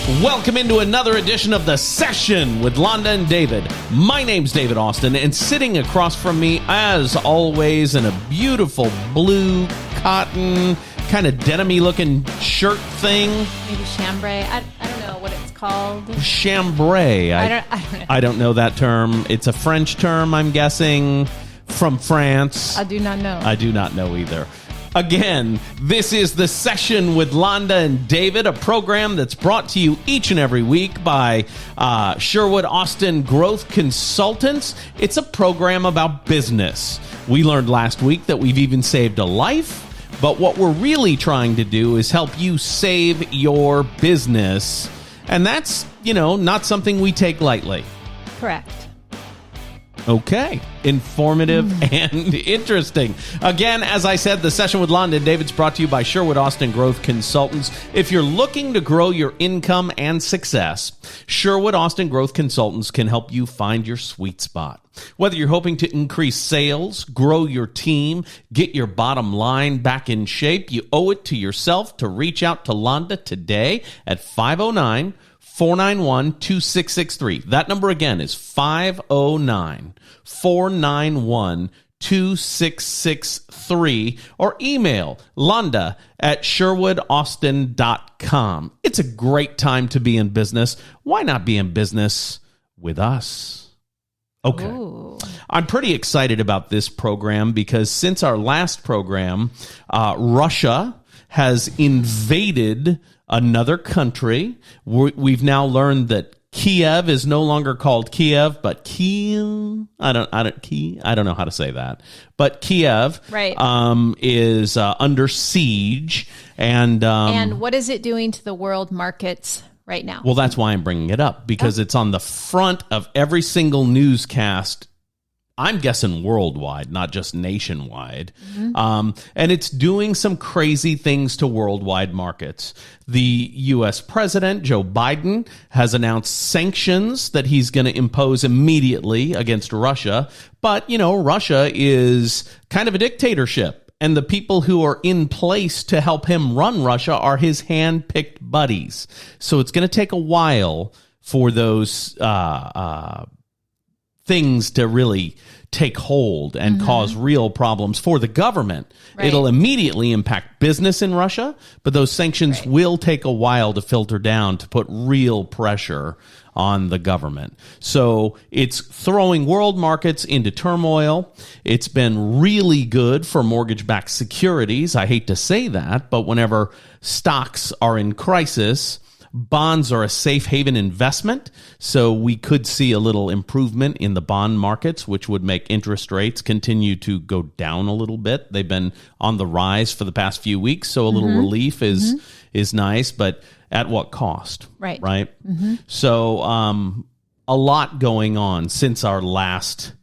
Welcome into another edition of The Session with Londa and David. My name's David Austin, and sitting across from me, as always, in a beautiful blue cotton, kind of denim-y looking shirt thing. Maybe chambray. I don't know what it's called. Chambray. I don't know. I don't know that term. It's a French term, I'm guessing, from France. I do not know. I do not know either. Again, this is The Session with Londa and David, a program that's brought to you each and every week by Sherwood Austin Growth Consultants. It's a program about business. We learned last week that we've even saved a life, but what we're really trying to do is help you save your business. And that's, not something we take lightly. Correct. Okay. Informative and interesting. Again, as I said, The Session with Londa and David's brought to you by Sherwood Austin Growth Consultants. If you're looking to grow your income and success, Sherwood Austin Growth Consultants can help you find your sweet spot. Whether you're hoping to increase sales, grow your team, get your bottom line back in shape, you owe it to yourself to reach out to Londa today at 509-491-2663. That number again is 509-491-2663, or email Londa at sherwoodaustin.com. It's a great time to be in business. Why not be in business with us? Okay. Ooh. I'm pretty excited about this program because since our last program, Russia has invaded another country. We've now learned that Kiev is no longer called Kiev, but Kiev. I don't know how to say that. But Kiev, right, is under siege, and what is it doing to the world markets right now? Well, that's why I'm bringing it up, because it's on the front of every single newscast. I'm guessing worldwide, not just nationwide. Mm-hmm. And it's doing some crazy things to worldwide markets. The U.S. President, Joe Biden, has announced sanctions that he's going to impose immediately against Russia. But, Russia is kind of a dictatorship. And the people who are in place to help him run Russia are his hand-picked buddies. So it's going to take a while for those things to really take hold and cause real problems for the government. Right. It'll immediately impact business in Russia, but those sanctions will take a while to filter down to put real pressure on the government. So it's throwing world markets into turmoil. It's been really good for mortgage-backed securities. I hate to say that, but whenever stocks are in crisis, bonds are a safe haven investment, so we could see a little improvement in the bond markets, which would make interest rates continue to go down a little bit. They've been on the rise for the past few weeks, so a little relief is nice, but at what cost? Right. Mm-hmm. So a lot going on since our last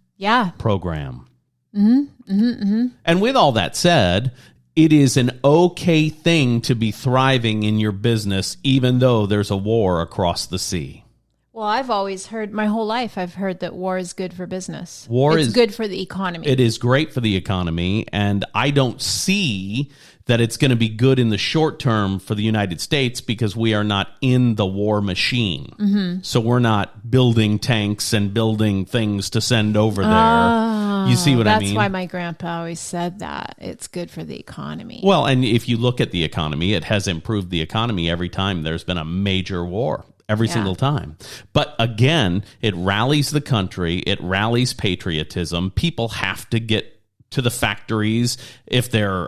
program. And with all that said, it is an okay thing to be thriving in your business, even though there's a war across the sea. Well, I've always heard, my whole life, I've heard that war is good for business. It's good for the economy. It is great for the economy, and I don't see that it's going to be good in the short term for the United States because we are not in the war machine. Mm-hmm. So we're not building tanks and building things to send over there. You see what I mean? That's why my grandpa always said that. It's good for the economy. Well, and if you look at the economy, it has improved the economy every time there's been a major war. Every single time. But again, it rallies the country. It rallies patriotism. People have to get to the factories if their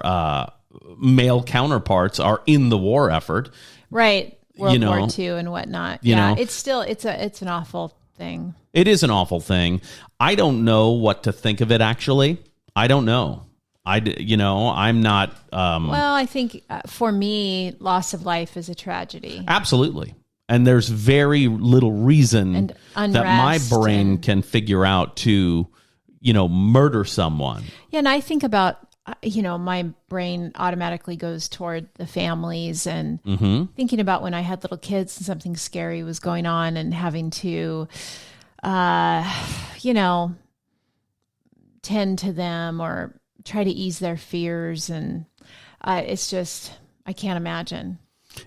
male counterparts are in the war effort. Right. World War II and whatnot. It's an awful thing. It is an awful thing. I don't know what to think of it, actually. I don't know. I'm not... well, I think for me, loss of life is a tragedy. Absolutely. And there's very little reason that my brain can figure out to, murder someone. Yeah, and I think about, my brain automatically goes toward the families and thinking about when I had little kids and something scary was going on and having to, tend to them or try to ease their fears. And it's just, I can't imagine.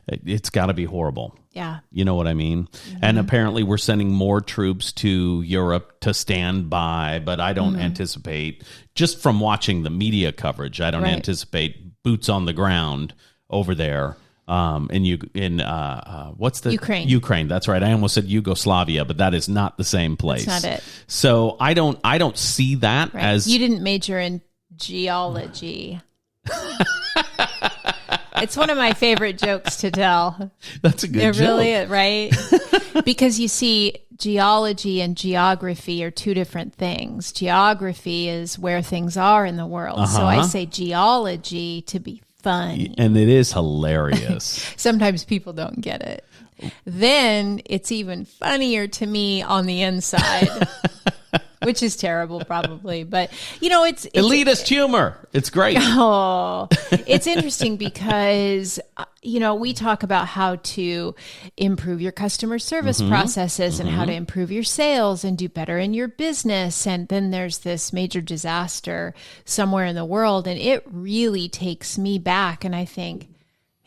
It's got to be horrible. Yeah. You know what I mean? And apparently we're sending more troops to Europe to stand by, but I don't anticipate, just from watching the media coverage, I don't anticipate boots on the ground over there. What's the Ukraine? That's right. I almost said Yugoslavia, but that is not the same place. That's not it. So I don't see that as. You didn't major in geology. It's one of my favorite jokes to tell. That's a good joke. Really, right? Because you see, geology and geography are two different things. Geography is where things are in the world. So I say geology to be funny. And it is hilarious. Sometimes people don't get it. Then it's even funnier to me on the inside. Which is terrible, probably. But, it's elitist humor. It's great. Oh, it's interesting because, we talk about how to improve your customer service processes and how to improve your sales and do better in your business. And then there's this major disaster somewhere in the world. And it really takes me back. And I think,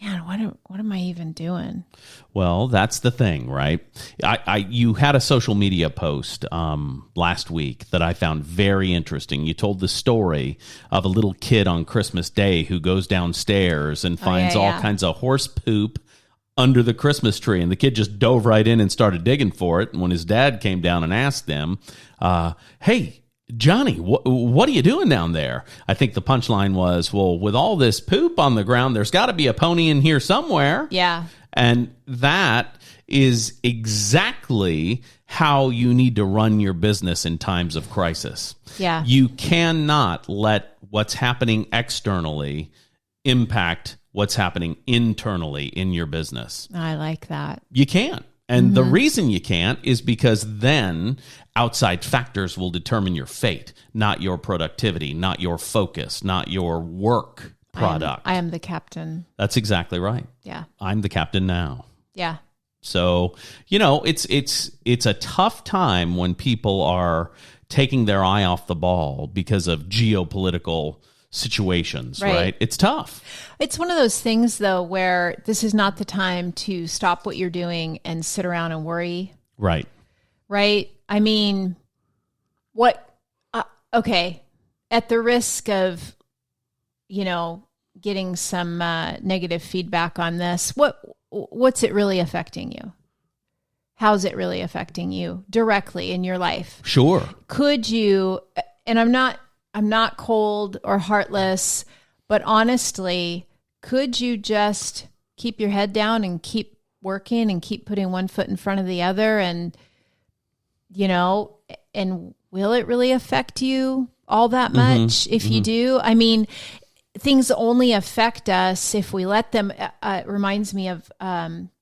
man, what am I even doing? Well, that's the thing, right? You had a social media post last week that I found very interesting. You told the story of a little kid on Christmas Day who goes downstairs and finds all kinds of horse poop under the Christmas tree. And the kid just dove right in and started digging for it. And when his dad came down and asked them, hey, Johnny, what are you doing down there? I think the punchline was, well, with all this poop on the ground, there's got to be a pony in here somewhere. Yeah. And that is exactly how you need to run your business in times of crisis. Yeah. You cannot let what's happening externally impact what's happening internally in your business. I like that. You can't. And the reason you can't is because then outside factors will determine your fate, not your productivity, not your focus, not your work product. I am the captain. That's exactly right. Yeah. I'm the captain now. Yeah. So, it's a tough time when people are taking their eye off the ball because of geopolitical situations, right? It's tough. It's one of those things, though, where this is not the time to stop what you're doing and sit around and worry. Right. Right? I mean, okay, at the risk of, getting some negative feedback on this, what's it really affecting you? How's it really affecting you directly in your life? Sure. Could you, and I'm not cold or heartless, but honestly, could you just keep your head down and keep working and keep putting one foot in front of the other? And, and will it really affect you all that much if you do? I mean, things only affect us if we let them. It reminds me of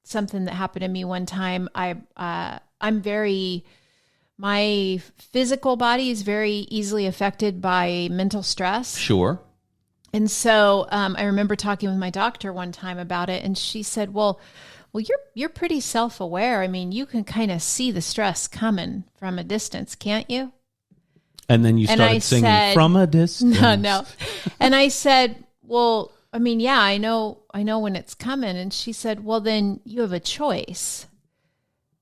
something that happened to me one time. My physical body is very easily affected by mental stress. Sure. And so I remember talking with my doctor one time about it, and she said, well, you're pretty self-aware. I mean, you can kind of see the stress coming from a distance, can't you? And then you started singing From a Distance. No. And I said, well, I mean, yeah, I know when it's coming. And she said, well, then you have a choice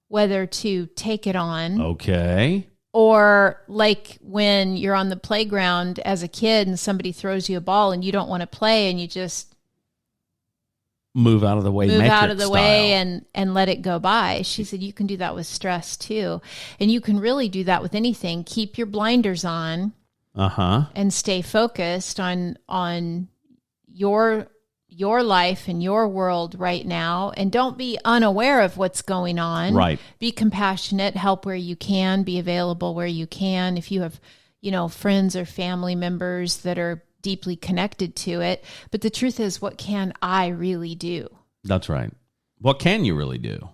whether to take it on. Okay. Or like when you're on the playground as a kid and somebody throws you a ball and you don't want to play and you just move out of the way, and let it go by. She said, you can do that with stress too. And you can really do that with anything. Keep your blinders on and stay focused on your life and your world right now. And don't be unaware of what's going on. Right. Be compassionate, help where you can, be available where you can. If you have, friends or family members that are deeply connected to it. But the truth is, what can I really do? That's right. What can you really do?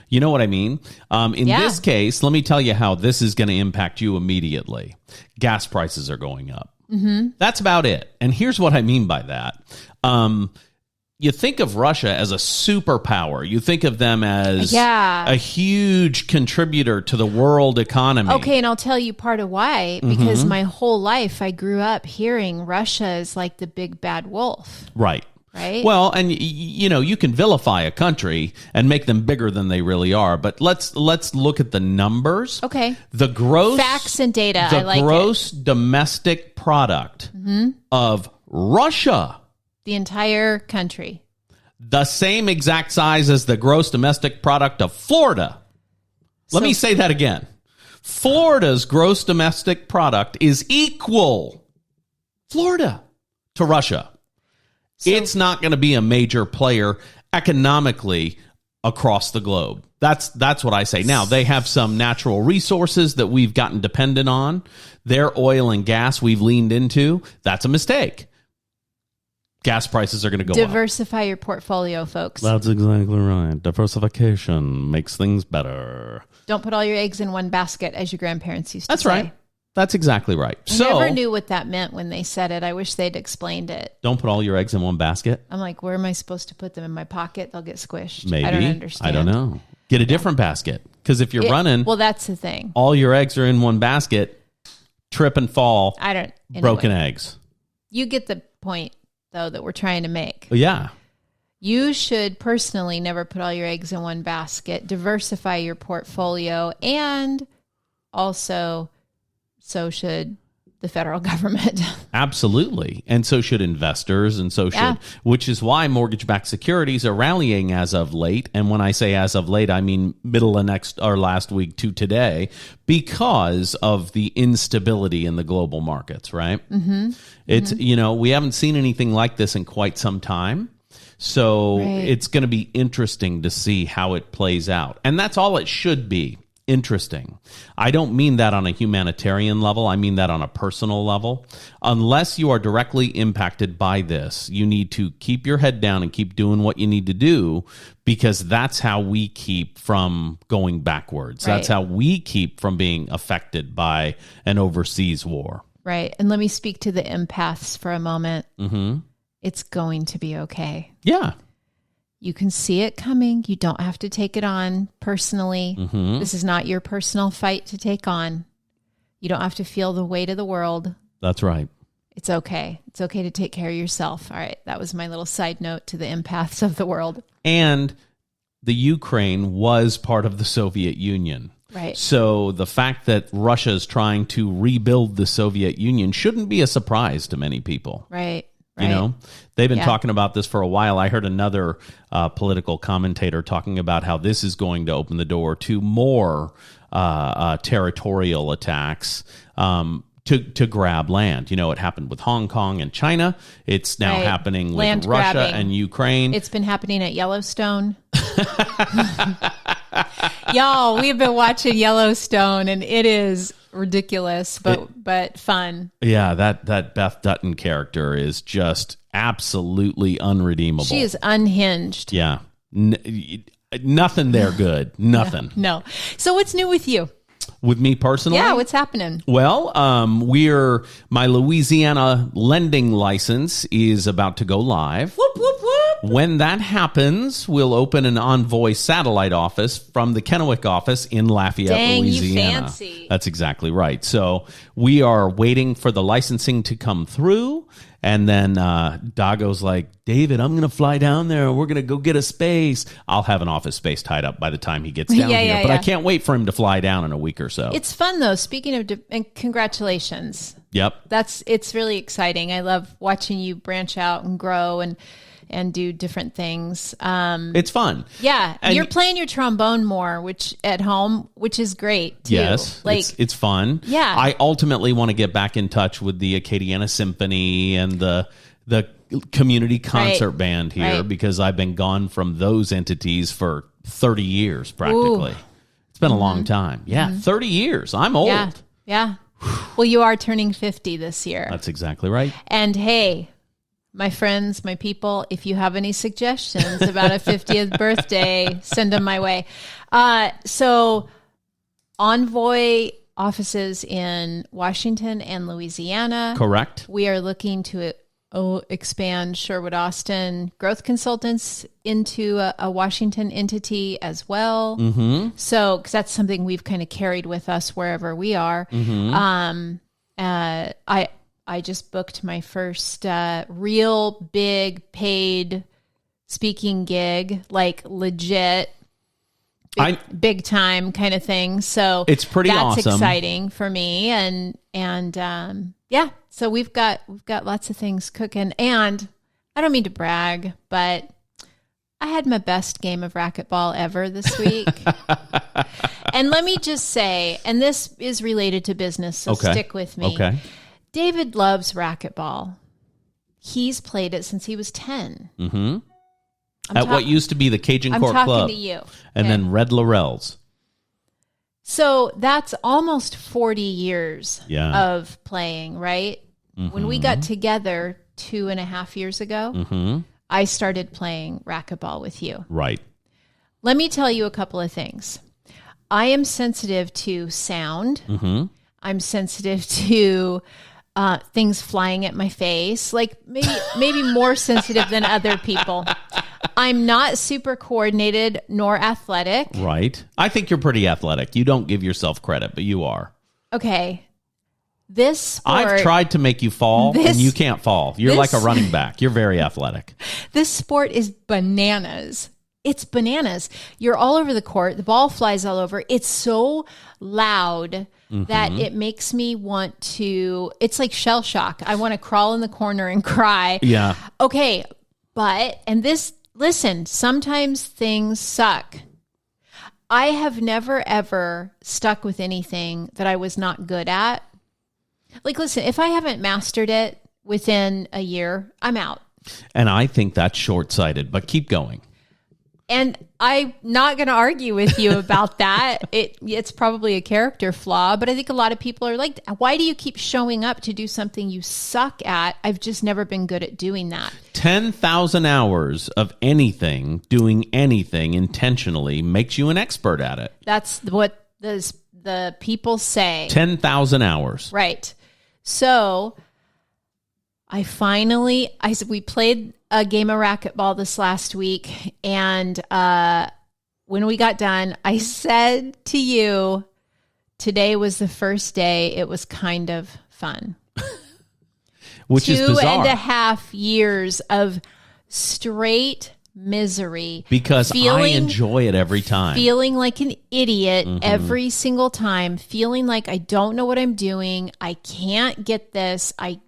You know what I mean? In this case, let me tell you how this is going to impact you immediately. Gas prices are going up. That's about it. And here's what I mean by that. You think of Russia as a superpower. You think of them as a huge contributor to the world economy. Okay, and I'll tell you part of why. Because my whole life I grew up hearing Russia is like the big bad wolf. Right. right? Well, and you can vilify a country and make them bigger than they really are, but let's look at the numbers. Okay. The gross facts and data. The I like gross domestic product of Russia, the entire country, the same exact size as the gross domestic product of Florida. Let me say that again. Florida's gross domestic product is equal, Florida, to Russia. It's not going to be a major player economically across the globe. That's what I say. Now, they have some natural resources that we've gotten dependent on. Their oil and gas we've leaned into. That's a mistake. Gas prices are going to go up. Diversify your portfolio, folks. That's exactly right. Diversification makes things better. Don't put all your eggs in one basket, as your grandparents used to That's say. right. That's exactly right. I never knew what that meant when they said it. I wish they'd explained it. Don't put all your eggs in one basket. I'm like, where am I supposed to put them? In my pocket? They'll get squished. Maybe. I don't understand. I don't know. Get a different basket. Because if you're running, well, that's the thing. All your eggs are in one basket, trip and fall, broken eggs. You get the point, though, that we're trying to make. Yeah. You should personally never put all your eggs in one basket. Diversify your portfolio, and also so should the federal government. Absolutely. And so should investors, and so should, which is why mortgage-backed securities are rallying as of late. And when I say as of late, I mean middle of last week to today, because of the instability in the global markets, right? Mm-hmm. It's, we haven't seen anything like this in quite some time. So it's going to be interesting to see how it plays out. And that's all it should be. Interesting. I don't mean that on a humanitarian level. I mean that on a personal level. Unless you are directly impacted by this, you need to keep your head down and keep doing what you need to do, because that's how we keep from going backwards. Right. That's how we keep from being affected by an overseas war. Right. And let me speak to the empaths for a moment. Mm-hmm. It's going to be okay. Yeah. You can see it coming. You don't have to take it on personally. Mm-hmm. This is not your personal fight to take on. You don't have to feel the weight of the world. That's right. It's okay. It's okay to take care of yourself. All right. That was my little side note to the empaths of the world. And the Ukraine was part of the Soviet Union. Right. So the fact that Russia is trying to rebuild the Soviet Union shouldn't be a surprise to many people. Right. Right. They've been talking about this for a while. I heard another political commentator talking about how this is going to open the door to more territorial attacks to grab land. It happened with Hong Kong and China. It's now happening with land Russia grabbing. and Ukraine. It's been happening at Yellowstone. Y'all, we've been watching Yellowstone, and it is ridiculous, but fun. Yeah, that Beth Dutton character is just absolutely unredeemable. She is unhinged. Yeah. Nothing there good. Nothing. No. So what's new with you? With me personally? Yeah, what's happening? Well, my Louisiana lending license is about to go live. Whoop, whoop, whoop. When that happens, we'll open an Envoy satellite office from the Kennewick office in Lafayette, Louisiana. You fancy. That's exactly right. So we are waiting for the licensing to come through. And then Dago's like, David, I'm going to fly down there. We're going to go get a space. I'll have an office space tied up by the time he gets down here. But I can't wait for him to fly down in a week or so. It's fun, though. Speaking of, and congratulations. Yep. It's really exciting. I love watching you branch out and grow and do different things. It's fun. Yeah. And you're playing your trombone more, at home, which is great too. Yes. It's fun. Yeah. I ultimately want to get back in touch with the Acadiana Symphony and the community concert band here, because I've been gone from those entities for 30 years practically. Ooh. It's been a long time. Yeah. 30 years. I'm old. Yeah. Well, you are turning 50 this year. That's exactly right. And hey, my friends, my people, if you have any suggestions about a 50th birthday, send them my way. So Envoy offices in Washington and Louisiana. Correct. We are looking to expand Sherwood Austin Growth Consultants into a Washington entity as well. Mm-hmm. So, because that's something we've kind of carried with us wherever we are. Mm-hmm. I just booked my first real big paid speaking gig, like legit big time kind of thing. So it's pretty awesome. That's exciting for me. And yeah, so we've got lots of things cooking. And I don't mean to brag, but I had my best game of racquetball ever this week. And let me just say, and this is related to business, so stick with me. Okay. David loves racquetball. He's played it since he was 10. Mm-hmm. At what used to be the Cajun Court Club. I'm talking to you. And then Red Laurel's. So that's almost 40 years of playing, right? Mm-hmm. When we got together 2.5 years ago, I started playing racquetball with you. Right. Let me tell you a couple of things. I am sensitive to sound. Mm-hmm. I'm sensitive to things flying at my face, like maybe more sensitive than other people. I'm not super coordinated nor athletic. Right. I think you're pretty athletic. You don't give yourself credit, but you are. Okay. This sport, I've tried to make you fall, and you can't fall. You're like a running back. You're very athletic. This sport is bananas. It's bananas. You're all over the court. The ball flies all over. It's so loud that it makes me want to, it's like shell shock. I want to crawl in the corner and cry. Yeah. Okay. Listen, sometimes things suck. I have never, ever stuck with anything that I was not good at. Like, listen, if I haven't mastered it within a year, I'm out. And I think that's short-sighted, but keep going. And I'm not going to argue with you about that. It's probably a character flaw, but I think a lot of people are like, why do you keep showing up to do something you suck at? I've just never been good at doing that. 10,000 hours of anything, doing anything intentionally makes you an expert at it. That's what the people say. 10,000 hours. Right. So we played a game of racquetball this last week. And when we got done, I said to you, today was the first day it was kind of fun. Which is bizarre. 2.5 years of straight misery. Because I enjoy it every time. Feeling like an idiot every single time. Feeling like I don't know what I'm doing. I can't get this. I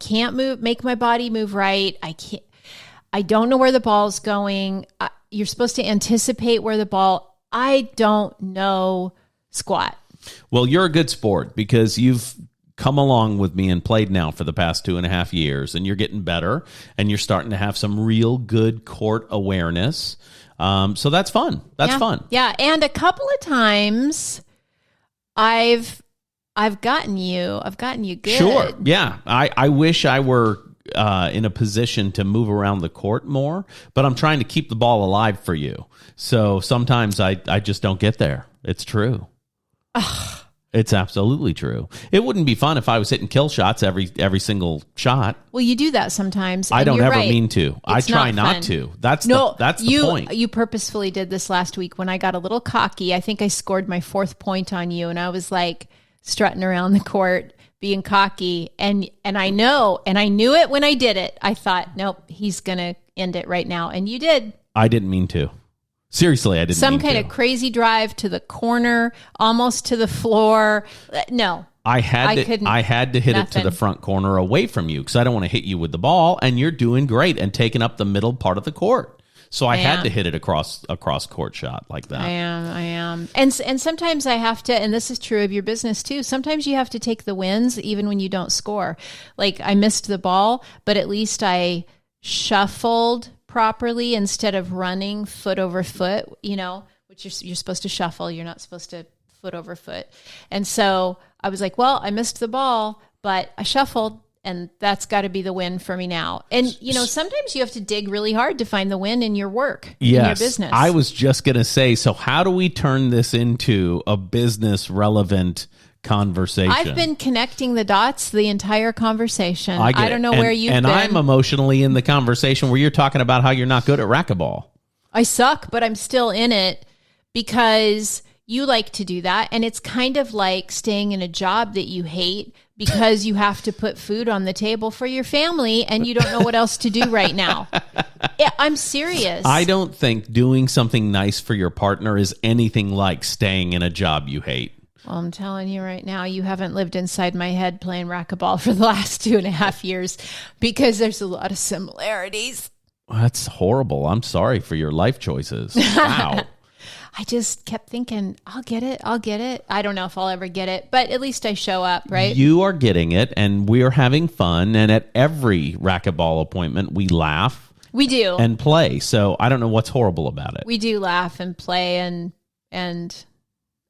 can't make my body move right. I don't know where the ball's going. You're supposed to anticipate I don't know squat. Well, you're a good sport because you've come along with me and played now for the past 2.5 years, and you're getting better, and you're starting to have some real good court awareness. So that's fun. That's fun. Yeah, and a couple of times I've gotten you good. Sure. Yeah. I wish I were in a position to move around the court more, but I'm trying to keep the ball alive for you. So sometimes I just don't get there. It's true. Ugh. It's absolutely true. It wouldn't be fun if I was hitting kill shots every single shot. Well, you do that sometimes. I don't ever mean to. I try not to. That's the point. You purposefully did this last week when I got a little cocky. I think I scored my 4th point on you, and I was like strutting around the court, being cocky, and I knew it when I did it. I thought, nope, he's gonna end it right now, and you did. I didn't mean to. Seriously, I didn't. Some kind of crazy drive to the corner, almost to the floor. No, I had to hit it to the front corner away from you because I don't want to hit you with the ball, and you're doing great and taking up the middle part of the court. So I had to hit it across court shot like that. I am. And sometimes I have to, and this is true of your business too. Sometimes you have to take the wins even when you don't score. Like I missed the ball, but at least I shuffled properly instead of running foot over foot, which you're supposed to shuffle. You're not supposed to foot over foot. And so I was like, well, I missed the ball, but I shuffled, and that's got to be the win for me now. And, sometimes you have to dig really hard to find the win in your work, in your business. I was just going to say, so how do we turn this into a business relevant conversation? I've been connecting the dots the entire conversation. I don't know where you've been. And I'm emotionally in the conversation where you're talking about how you're not good at racquetball. I suck, but I'm still in it because You like to do that. And it's kind of like staying in a job that you hate because you have to put food on the table for your family and you don't know what else to do right now. Yeah, I'm serious. I don't think doing something nice for your partner is anything like staying in a job you hate. Well, I'm telling you right now, you haven't lived inside my head playing racquetball for the last 2.5 years because there's a lot of similarities. That's horrible. I'm sorry for your life choices. Wow. I just kept thinking, I'll get it. I don't know if I'll ever get it, but at least I show up, right? You are getting it, and we are having fun. And at every racquetball appointment, we laugh. We do. And play. So I don't know what's horrible about it. We do laugh and play, and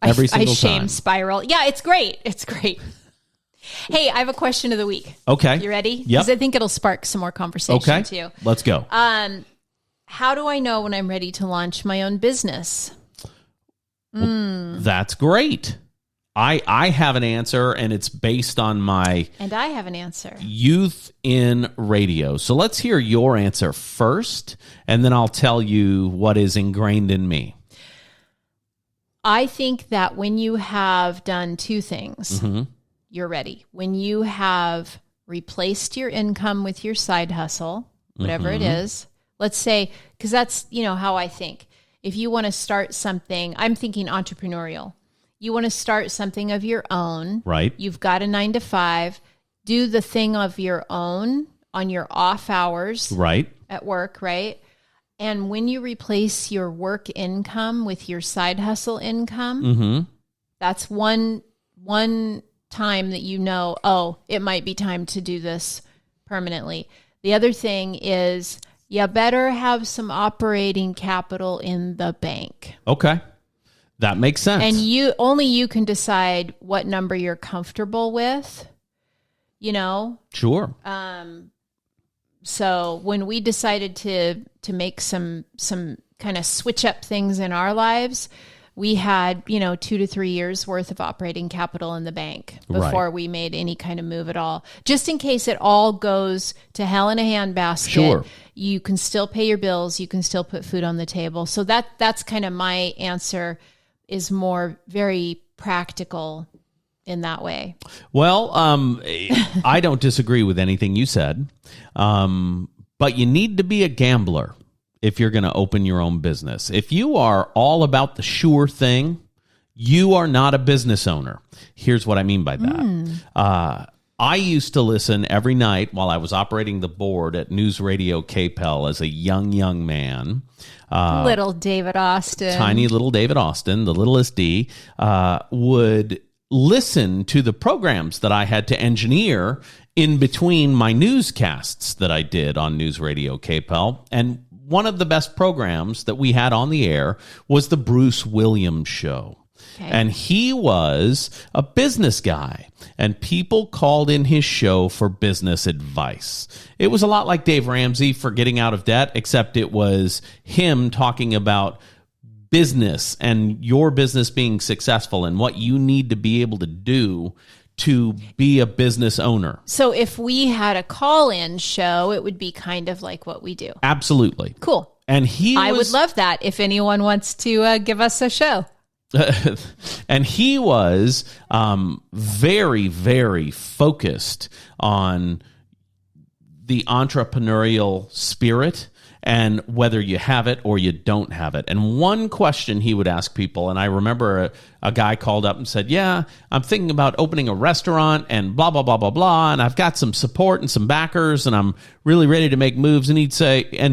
every single I shame time. spiral. Yeah, it's great. It's great. Hey, I have a question of the week. Okay. You ready? Yep. Because I think it'll spark some more conversation okay. too. Let's go. How do I know when I'm ready to launch my own business? Well, that's great. I have an answer, and it's based on my And I have an answer. youth in radio. So let's hear your answer first, and then I'll tell you what is ingrained in me. I think that when you have done two things, you're ready. When you have replaced your income with your side hustle, whatever it is, let's say, because that's, how I think. If you want to start something, I'm thinking entrepreneurial. You want to start something of your own. Right. You've got a 9 to 5. Do the thing of your own on your off hours. Right. At work, right? And when you replace your work income with your side hustle income, that's one time that oh, it might be time to do this permanently. The other thing is you better have some operating capital in the bank. Okay. That makes sense. And you can decide what number you're comfortable with, Sure. So when we decided to make some kind of switch up things in our lives, we had, 2 to 3 years worth of operating capital in the bank before we made any kind of move at all. Just in case it all goes to hell in a handbasket, Sure. You can still pay your bills, you can still put food on the table. So that's kind of my answer, is more very practical in that way. Well, I don't disagree with anything you said, but you need to be a gambler if you're going to open your own business. If you are all about the sure thing, you are not a business owner. Here's what I mean by that. I used to listen every night while I was operating the board at News Radio KPEL as a young man. Little David Austin. Tiny little David Austin, the littlest D, would listen to the programs that I had to engineer in between my newscasts that I did on News Radio KPEL. And one of the best programs that we had on the air was the Bruce Williams Show. Okay. And he was a business guy, and people called in his show for business advice. It was a lot like Dave Ramsey for getting out of debt, except it was him talking about business and your business being successful and what you need to be able to do to be a business owner. So if we had a call-in show, it would be kind of like what we do. Absolutely. Cool. And I would love that if anyone wants to give us a show. And he was very, very focused on the entrepreneurial spirit and whether you have it or you don't have it. And one question he would ask people, and I remember a guy called up and said, yeah, I'm thinking about opening a restaurant and blah, blah, blah, blah, blah, and I've got some support and some backers, and I'm really ready to make moves. And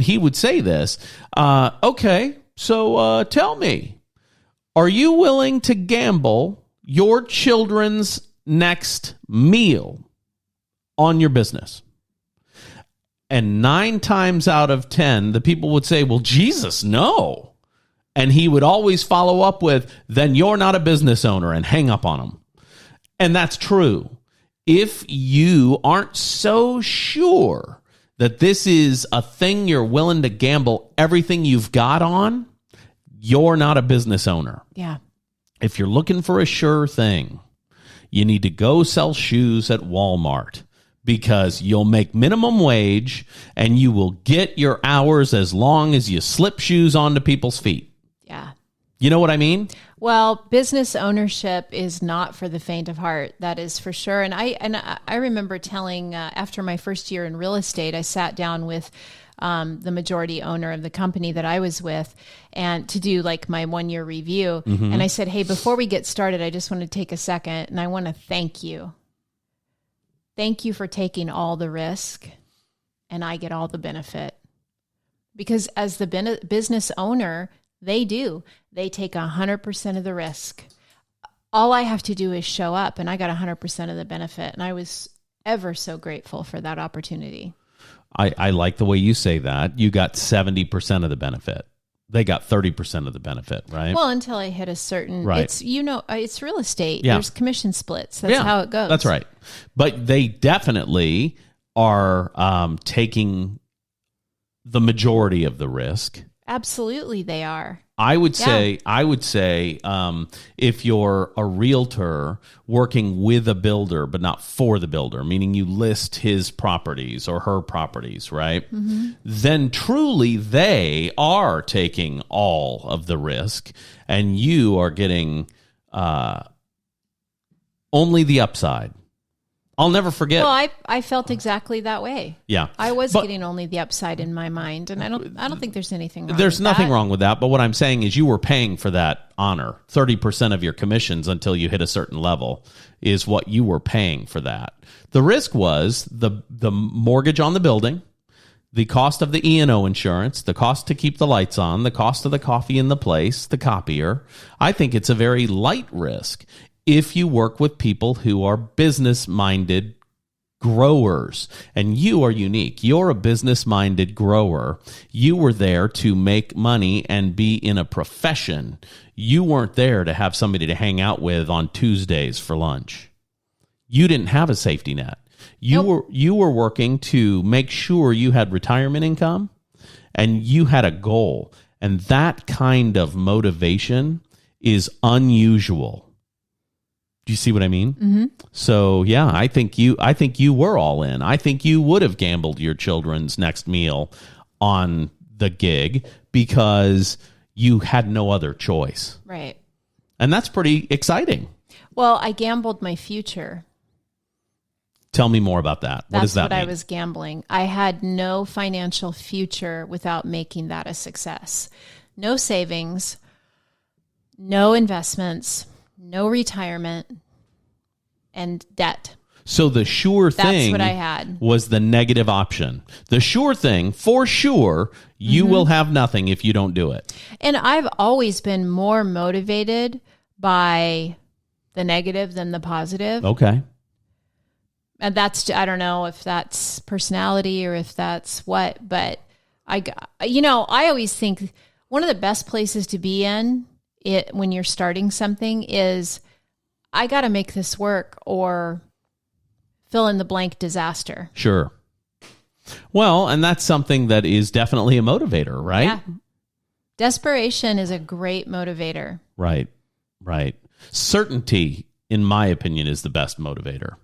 he would say this, okay, so tell me, are you willing to gamble your children's next meal on your business? And 9 times out of 10, the people would say, well, Jesus, no. And he would always follow up with, then you're not a business owner, and hang up on them. And that's true. If you aren't so sure that this is a thing you're willing to gamble everything you've got on, you're not a business owner. Yeah. If you're looking for a sure thing, you need to go sell shoes at Walmart, because you'll make minimum wage and you will get your hours as long as you slip shoes onto people's feet. Yeah. You know what I mean? Well, business ownership is not for the faint of heart. That is for sure. And I remember telling after my first year in real estate, I sat down with the majority owner of the company that I was with, and to do like my 1 year review. And I said, hey, before we get started, I just want to take a second and I want to thank you. Thank you for taking all the risk and I get all the benefit. Because as the business owner, they take 100% of the risk. All I have to do is show up and I got 100% of the benefit. And I was ever so grateful for that opportunity. I like the way you say that. You got 70% of the benefit. They got 30% of the benefit, right? Well, until I hit a certain, right. It's real estate. Yeah. There's commission splits. That's how it goes. That's right. But they definitely are taking the majority of the risk. Absolutely, they are. I would say, if you're a realtor working with a builder, but not for the builder, meaning you list his properties or her properties, right? Then truly they are taking all of the risk and you are getting only the upside. I'll never forget. Well, I felt exactly that way. Yeah. I was getting only the upside in my mind, and I don't think there's anything wrong There's with nothing that. wrong with that, but what I'm saying is you were paying for that honor. 30% of your commissions until you hit a certain level is what you were paying for that. The risk was the mortgage on the building, the cost of the E&O insurance, the cost to keep the lights on, the cost of the coffee in the place, the copier. I think it's a very light risk if you work with people who are business-minded growers. And you are unique. You're a business-minded grower. You were there to make money and be in a profession. You weren't there to have somebody to hang out with on Tuesdays for lunch. You didn't have a safety net. You were working to make sure you had retirement income and you had a goal. And that kind of motivation is unusual. Do you see what I mean? Mm-hmm. So yeah, I think you were all in. I think you would have gambled your children's next meal on the gig because you had no other choice. Right. And that's pretty exciting. Well, I gambled my future. Tell me more about that. What does that mean? That's what I was gambling. I had no financial future without making that a success. No savings, no investments, no retirement, and debt. So the sure thing That's what I had. Was the negative option. The sure thing, for sure, you will have nothing if you don't do it. And I've always been more motivated by the negative than the positive. Okay. And that's, I don't know if that's personality or if that's what, but I always think one of the best places to be in it when you're starting something is I got to make this work or fill in the blank disaster. Sure. Well, and that's something that is definitely a motivator, right? Yeah. Desperation is a great motivator. Right. Right. Certainty, in my opinion, is the best motivator.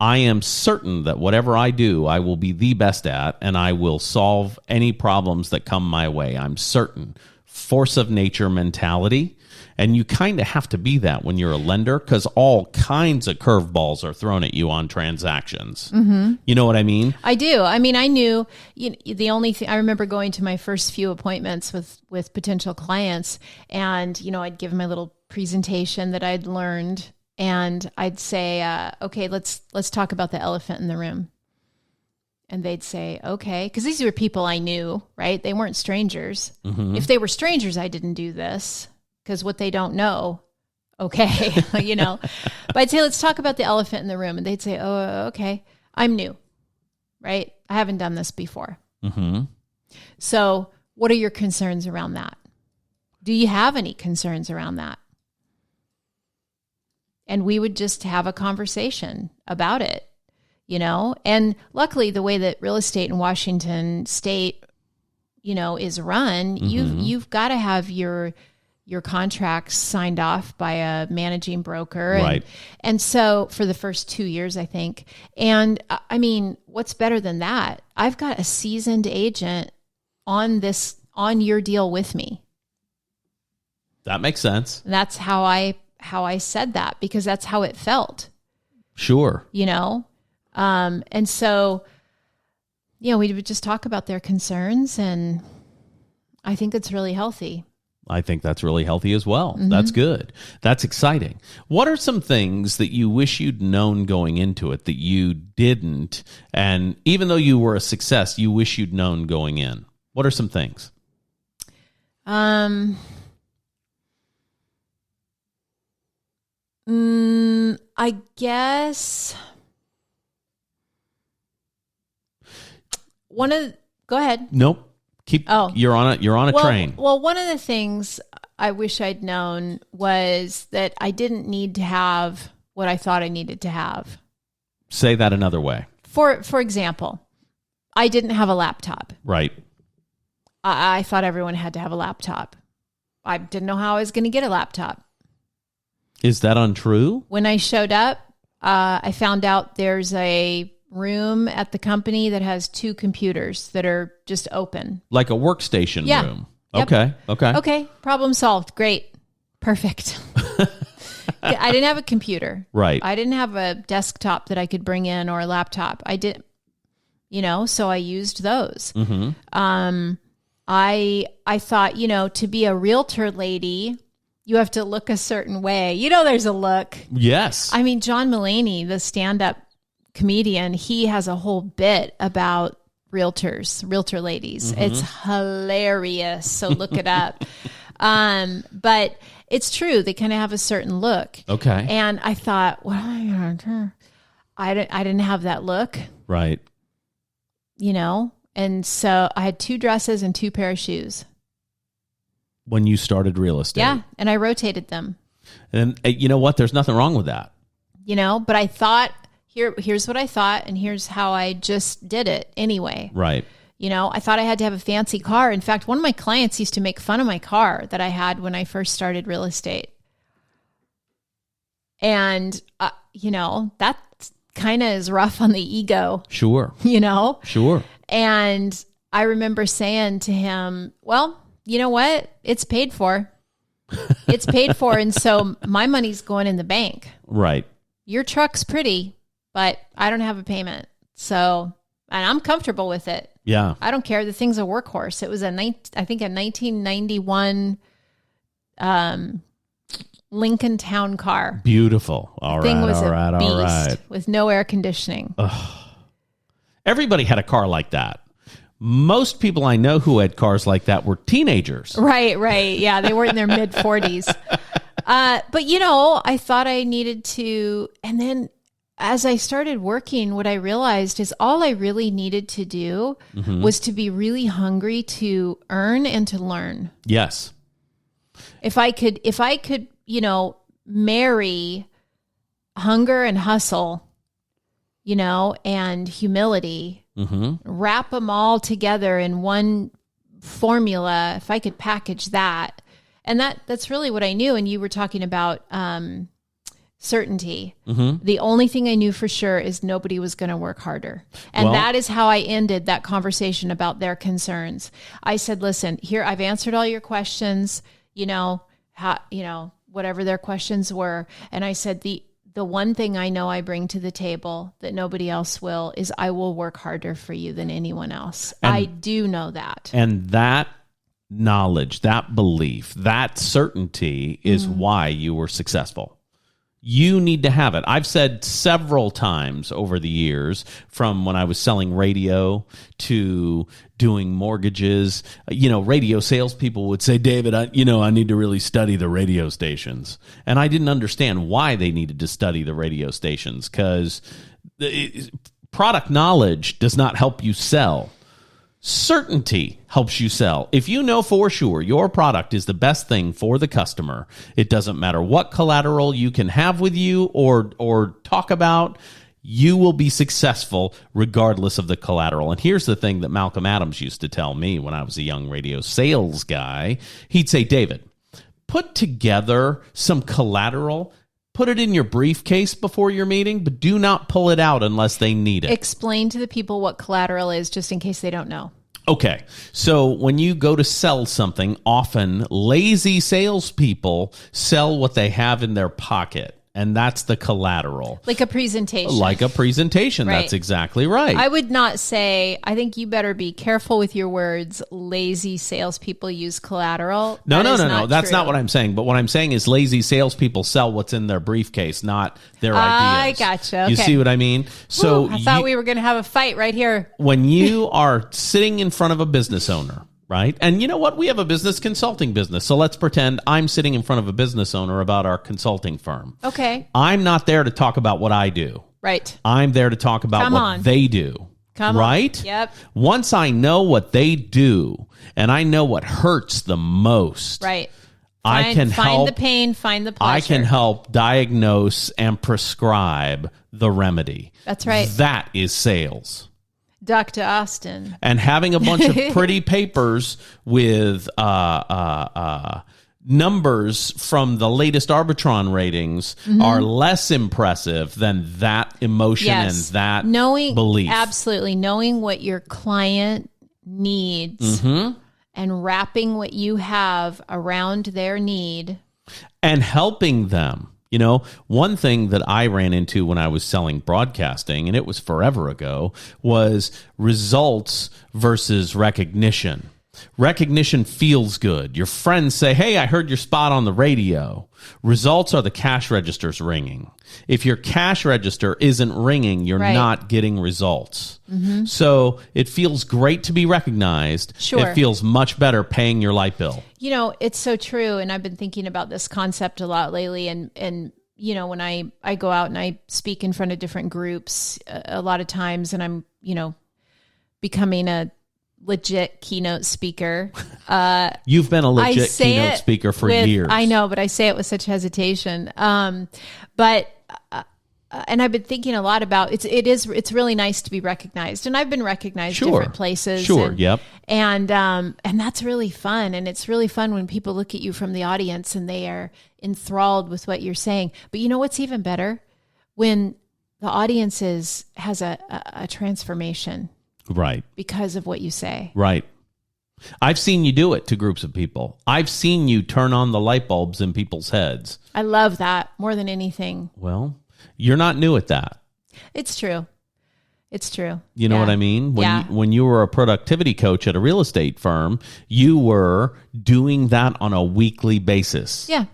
I am certain that whatever I do, I will be the best at, and I will solve any problems that come my way. I'm certain. Force of nature mentality. And you kind of have to be that when you're a lender because all kinds of curveballs are thrown at you on transactions. Mm-hmm. You know what I mean? I do. I mean, I knew the only thing I remember going to my first few appointments with potential clients, and I'd give my little presentation that I'd learned, and I'd say, "Okay, let's talk about the elephant in the room." And they'd say, "Okay," because these were people I knew, right? They weren't strangers. Mm-hmm. If they were strangers, I didn't do this. Because what they don't know, okay, But I'd say, let's talk about the elephant in the room. And they'd say, oh, okay, I'm new, right? I haven't done this before. Mm-hmm. So what are your concerns around that? Do you have any concerns around that? And we would just have a conversation about it, And luckily, the way that real estate in Washington State, is run, mm-hmm. you've got to have your contracts signed off by a managing broker. Right. And so for the first 2 years, I think. And I mean, what's better than that? I've got a seasoned agent on your deal with me. That makes sense. And that's how I said that, because that's how it felt. Sure. And so, we would just talk about their concerns, and I think it's really healthy. I think that's really healthy as well. Mm-hmm. That's good. That's exciting. What are some things that you wish you'd known going into it that you didn't? And even though you were a success, you wish you'd known going in. What are some things? I guess go ahead. Nope. You're on a train. Well, one of the things I wish I'd known was that I didn't need to have what I thought I needed to have. Say that another way. For example, I didn't have a laptop. Right. I thought everyone had to have a laptop. I didn't know how I was going to get a laptop. Is that untrue? When I showed up, I found out there's a room at the company that has 2 computers that are just open. Like a workstation room. Yep. Okay. Problem solved. Great. Perfect. I didn't have a computer. Right. I didn't have a desktop that I could bring in, or a laptop. I did, so I used those. Mm-hmm. I thought, to be a realtor lady, you have to look a certain way. There's a look. Yes. I mean, John Mulaney, the stand-up comedian, he has a whole bit about realtor ladies. Mm-hmm. It's hilarious. So look it up. But it's true. They kind of have a certain look. Okay. And I thought, what am I going to do? I didn't have that look. Right. And so I had 2 dresses and 2 pair of shoes. When you started real estate. Yeah. And I rotated them. And you know what? There's nothing wrong with that. But I thought, here's what I thought, and here's how I just did it anyway. Right. I thought I had to have a fancy car. In fact, one of my clients used to make fun of my car that I had when I first started real estate. And, that kind of is rough on the ego. Sure. Sure. And I remember saying to him, well, you know what? It's paid for. It's paid for. And so my money's going in the bank. Right. Your truck's pretty, but I don't have a payment. So, and I'm comfortable with it. Yeah. I don't care. The thing's a workhorse. It was a 1991 Lincoln Town car. Beautiful. All right. Thing was all right. a beast all right. with no air conditioning. Everybody had a car like that. Most people I know who had cars like that were teenagers. Right. Yeah, they were in their mid 40s. But, I thought I needed to. And then as I started working, what I realized is all I really needed to do was to be really hungry to earn and to learn. Yes. If I could, marry hunger and hustle, and humility, wrap them all together in one formula, if I could package that. And that's really what I knew. And you were talking about certainty. Mm-hmm. The only thing I knew for sure is nobody was going to work harder. And that is how I ended that conversation about their concerns. I said, listen, here, I've answered all your questions, whatever their questions were. And I said, the one thing I know I bring to the table that nobody else will is I will work harder for you than anyone else. I do know that. And that knowledge, that belief, that certainty is why you were successful. You need to have it. I've said several times over the years, from when I was selling radio to doing mortgages, radio salespeople would say, David, I need to really study the radio stations. And I didn't understand why they needed to study the radio stations, because product knowledge does not help you sell. Certainty helps you sell. If you know for sure your product is the best thing for the customer, it doesn't matter what collateral you can have with you or talk about, you will be successful regardless of the collateral. And here's the thing that Malcolm Adams used to tell me when I was a young radio sales guy. He'd say, David, put together some collateral, put it in your briefcase before your meeting, but do not pull it out unless they need it. Explain to the people what collateral is, just in case they don't know. Okay, so when you go to sell something, often lazy salespeople sell what they have in their pocket, and that's the collateral. Like a presentation. Like a presentation. Right. That's exactly right. I would not say, I think you better be careful with your words. Lazy salespeople use collateral. No. That's true. not what I'm saying. But what I'm saying is lazy salespeople sell what's in their briefcase, not their ideas. I gotcha. Okay. You see what I mean? So I thought we were going to have a fight right here. When you are sitting in front of a business owner, right? And you know what? We have a business consulting business. So let's pretend I'm sitting in front of a business owner about our consulting firm. Okay. I'm not there to talk about what I do. Right. I'm there to talk about what they do. Right? Yep. Once I know what they do and I know what hurts the most. Right. I can find help the pain, find the pleasure. I can help diagnose and prescribe the remedy. That's right. That is sales. Dr. Austin. And having a bunch of pretty papers with numbers from the latest Arbitron ratings are less impressive than that emotion and that belief. Absolutely. Knowing what your client needs and wrapping what you have around their need. And helping them. You know, one thing that I ran into when I was selling broadcasting, and it was forever ago, was results versus recognition. Recognition feels good. Your friends say, hey, I heard your spot on the radio. Results are the cash registers ringing. If your cash register isn't ringing, you're not getting results. So it feels great to be recognized. Sure. It feels much better paying your light bill. You know, it's so true. And I've been thinking about this concept a lot lately. And you know, when I go out and I speak in front of different groups a lot of times, and I'm, you know, becoming a legit keynote speaker. You've been a legit keynote speaker for years. I know, but I say it with such hesitation. And I've been thinking a lot about it's really nice to be recognized, and I've been recognized different places. And that's really fun, and it's really fun when people look at you from the audience and they are enthralled with what you're saying. But you know what's even better? When the audience has a transformation. Right. Because of what you say. Right. I've seen you do it to groups of people. I've seen you turn on the light bulbs in people's heads. I love that more than anything. Well, you're not new at that. It's true. It's true. You know what I mean? When you were a productivity coach at a real estate firm, you were doing that on a weekly basis. Yeah.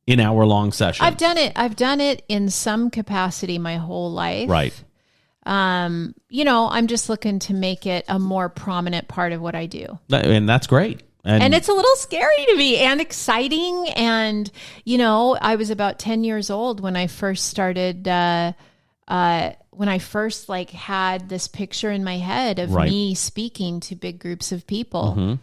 In hour-long sessions. I've done it in some capacity my whole life. Right. You know, I'm just looking to make it a more prominent part of what I do. And that's great. And it's a little scary to me and exciting. And, you know, I was about 10 years old when I first started, when I first like had this picture in my head of me speaking to big groups of people.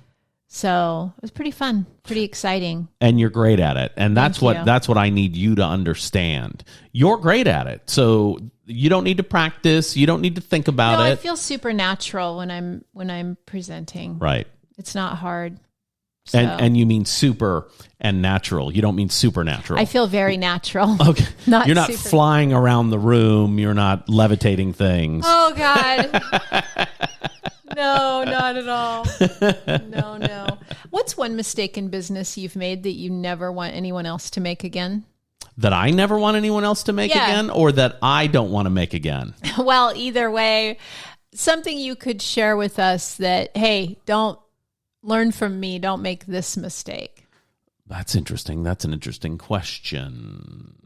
So it was pretty fun, pretty exciting. And you're great at it. And that's what I need you to understand. You're great at it. So you don't need to practice. You don't need to think about it. I feel supernatural when I'm presenting. Right. It's not hard. So. And you mean super and natural. You don't mean supernatural. I feel very natural. Okay. You're not flying around the room. You're not levitating things. Oh, God. No, not at all. No. What's one mistake in business you've made that you never want anyone else to make again? That I never want anyone else to make again, or that I don't want to make again? Well, either way, something you could share with us that, hey, don't learn from me. Don't make this mistake. That's interesting. That's an interesting question.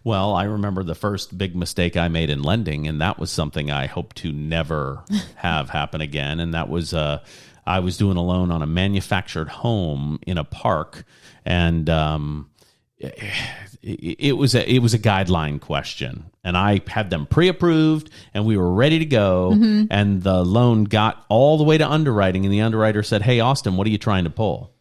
Well, I remember the first big mistake I made in lending, and that was something I hope to never have happen again. And that was I was doing a loan on a manufactured home in a park, and it was a guideline question, and I had them pre-approved, and we were ready to go. And the loan got all the way to underwriting, and the underwriter said, "Hey, Austin, what are you trying to pull?"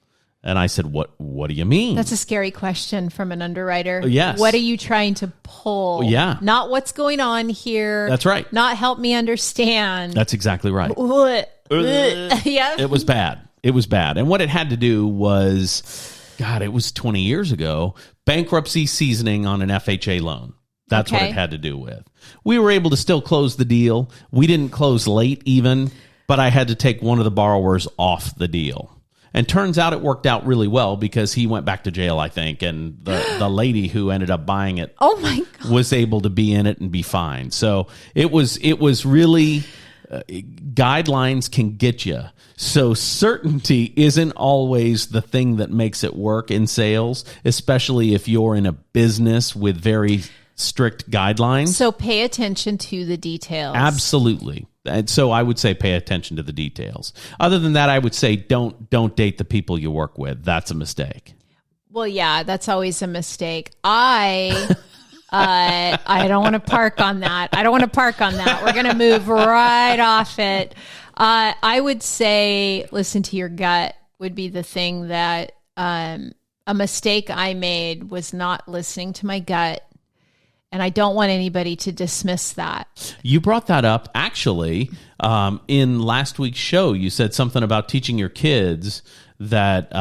And I said, What do you mean? That's a scary question from an underwriter. Yes. What are you trying to pull? Yeah. Not what's going on here. That's right. Not help me understand. That's exactly right. Yeah. It was bad. It was bad. And what it had to do was, God, it was 20 years ago, bankruptcy seasoning on an FHA loan. That's what it had to do with. We were able to still close the deal. We didn't close late even. but I had to take one of the borrowers off the deal. And turns out it worked out really well because he went back to jail, I think, and the lady who ended up buying it oh my God. was able to be in it and be fine. So it was really guidelines can get you. So certainty isn't always the thing that makes it work in sales, especially if you're in a business with very strict guidelines. So pay attention to the details. Absolutely. And so I would say pay attention to the details. Other than that, I would say don't date the people you work with. That's a mistake. Well, yeah, that's always a mistake. I don't want to park on that. We're going to move right off it. I would say listen to your gut would be the thing that a mistake I made was not listening to my gut. And I don't want anybody to dismiss that. You brought that up, actually, in last week's show. You said something about teaching your kids that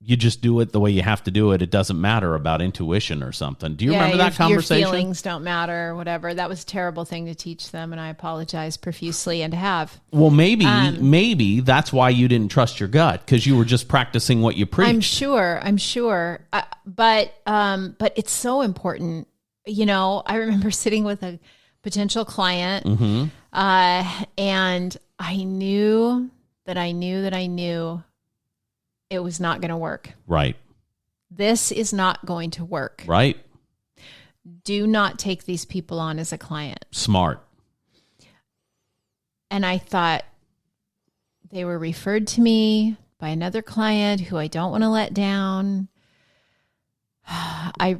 you just do it the way you have to do it. It doesn't matter about intuition or something. Do you remember that conversation? Your feelings don't matter or whatever. That was a terrible thing to teach them, and I apologize profusely and have. Well, maybe that's why you didn't trust your gut, because you were just practicing what you preached. I'm sure. But it's so important. You know, I remember sitting with a potential client, and I knew that I knew it was not going to work. Right. This is not going to work. Right. Do not take these people on as a client. Smart. And I thought they were referred to me by another client who I don't want to let down. I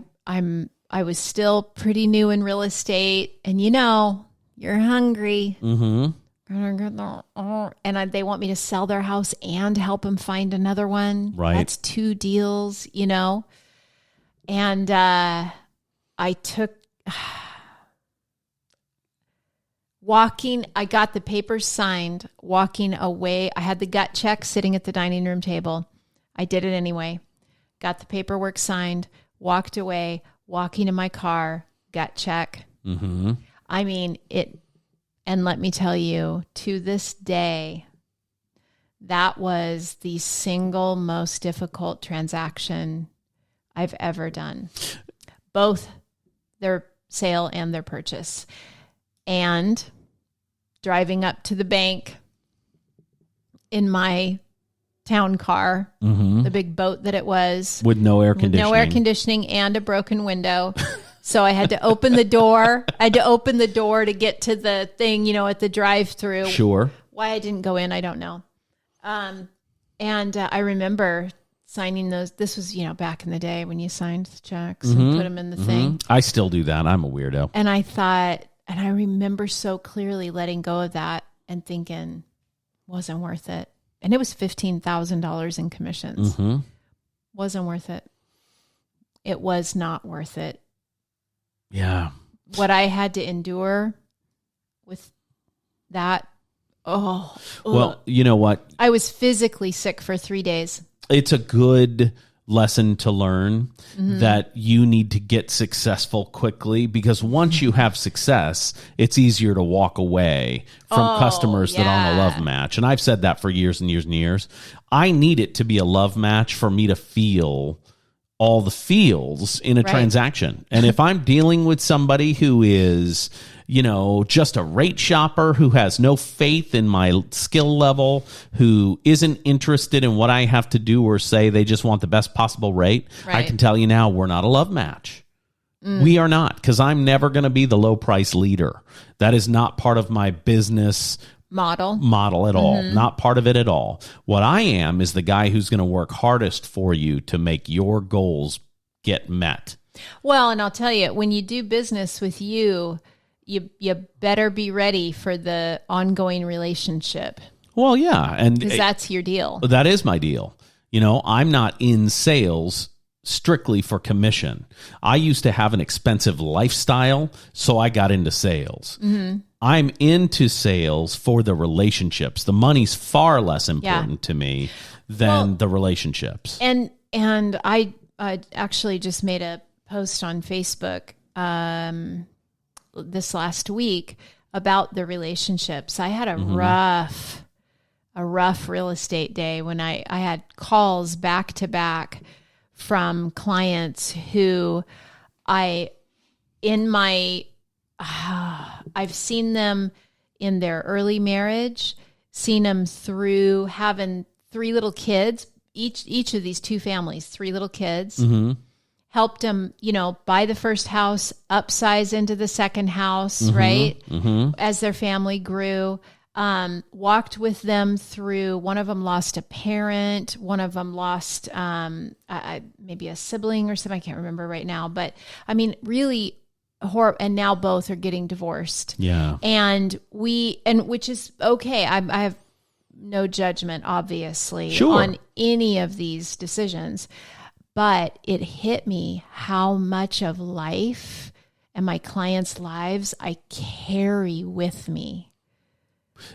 was still pretty new in real estate, and you're hungry. Mm-hmm. And they want me to sell their house and help them find another one. Right. That's 2 deals, And I took I got the papers signed, walking away. I had the gut check sitting at the dining room table. I did it anyway. Got the paperwork signed, walked away, walking in my car, gut check. Mm-hmm. I mean, and let me tell you, to this day, that was the single most difficult transaction I've ever done. Both their sale and their purchase. And driving up to the bank in my town car, the big boat that it was. With no air conditioning. No air conditioning and a broken window. So I had to open the door. To get to the thing, at the drive-through. Sure. Why I didn't go in, I don't know. And I remember signing those. This was, back in the day when you signed the checks and put them in the thing. I still do that. I'm a weirdo. And I thought, and I remember so clearly letting go of that and thinking, wasn't worth it. And it was $15,000 in commissions. Mm-hmm. Wasn't worth it. It was not worth it. Yeah. What I had to endure with that. Well, you know what? I was physically sick for 3 days. It's a good lesson to learn that you need to get successful quickly, because once you have success, it's easier to walk away from customers that aren't a love match. And I've said that for years and years and years. I need it to be a love match for me to feel all the feels in a transaction. And if I'm dealing with somebody who is, just a rate shopper, who has no faith in my skill level, who isn't interested in what I have to do or say, they just want the best possible rate, I can tell you now, we're not a love match. We are not, because I'm never going to be the low price leader. That is not part of my business model at all. Not part of it at all. What I am is the guy who's going to work hardest for you to make your goals get met. Well, and I'll tell you, when you do business with you better be ready for the ongoing relationship. Well, yeah. And because that's your deal. That is my deal. I'm not in sales strictly for commission. I used to have an expensive lifestyle, so I got into sales. Mm-hmm. I'm into sales for the relationships. The money's far less important to me than the relationships. And I actually just made a post on Facebook this last week about the relationships. I had a rough real estate day when I had calls back to back from clients who I've seen them in their early marriage, seen them through having 3 little kids, each of these 2 families, 3 little kids, helped them, buy the first house, upsize into the second house, right? As their family grew. Walked with them through, one of them lost a parent, one of them lost maybe a sibling or something, I can't remember right now, but I mean, really horrible, and now both are getting divorced. Yeah. And which is okay. I have no judgment, obviously, on any of these decisions, but it hit me how much of life and my clients' lives I carry with me.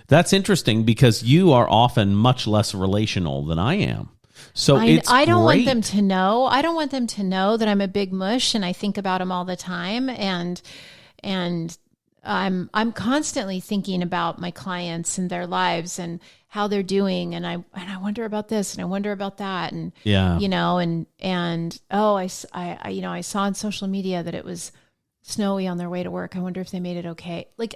That's interesting because you are often much less relational than I am. So I don't want them to know. I don't want them to know that I'm a big mush and I think about them all the time. And I'm constantly thinking about my clients and their lives and how they're doing. And I wonder about this and I wonder about that. And, I saw on social media that it was snowy on their way to work. I wonder if they made it okay. Like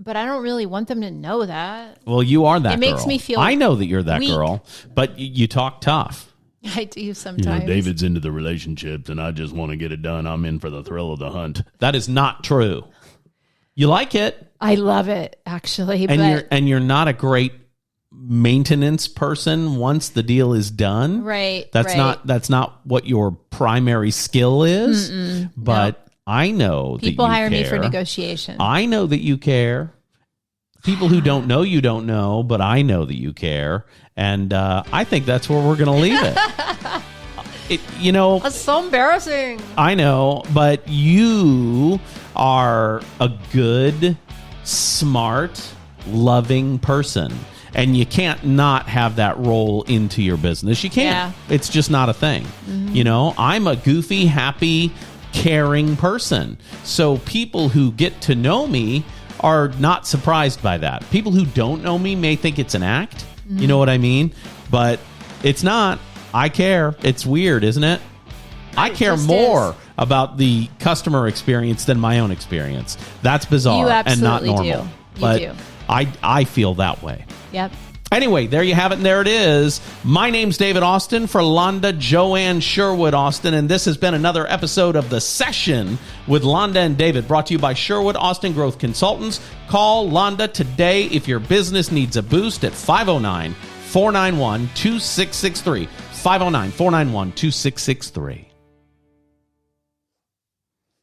but I don't really want them to know that. Well, you are that girl. It makes me feel I know that you're that weak. Girl, but you talk tough. I do sometimes. David's into the relationships, and I just want to get it done. I'm in for the thrill of the hunt. That is not true. You like it. I love it, actually. And you're not a great maintenance person once the deal is done. Right. That's not what your primary skill is. But no. I know that people you hire care. me for negotiation. I know that you care. People who don't know you don't know, but I know that you care, and I think that's where we're going to leave it. That's so embarrassing. I know, but you are a good, smart, loving person, and you can't not have that roll into your business. You can't. Yeah. It's just not a thing. I'm a goofy, happy, caring person. So people who get to know me are not surprised by that. People who don't know me may think it's an act. You know what I mean? But it's not. I care. It's weird, isn't it? I care more about the customer experience than my own experience. That's bizarre and not normal. But I feel that way. Yep. Anyway, there you have it, and there it is. My name's David Austin for Londa, Joanne Sherwood Austin, and this has been another episode of The Session with Londa and David, brought to you by Sherwood Austin Growth Consultants. Call Londa today if your business needs a boost at 509-491-2663. 509-491-2663.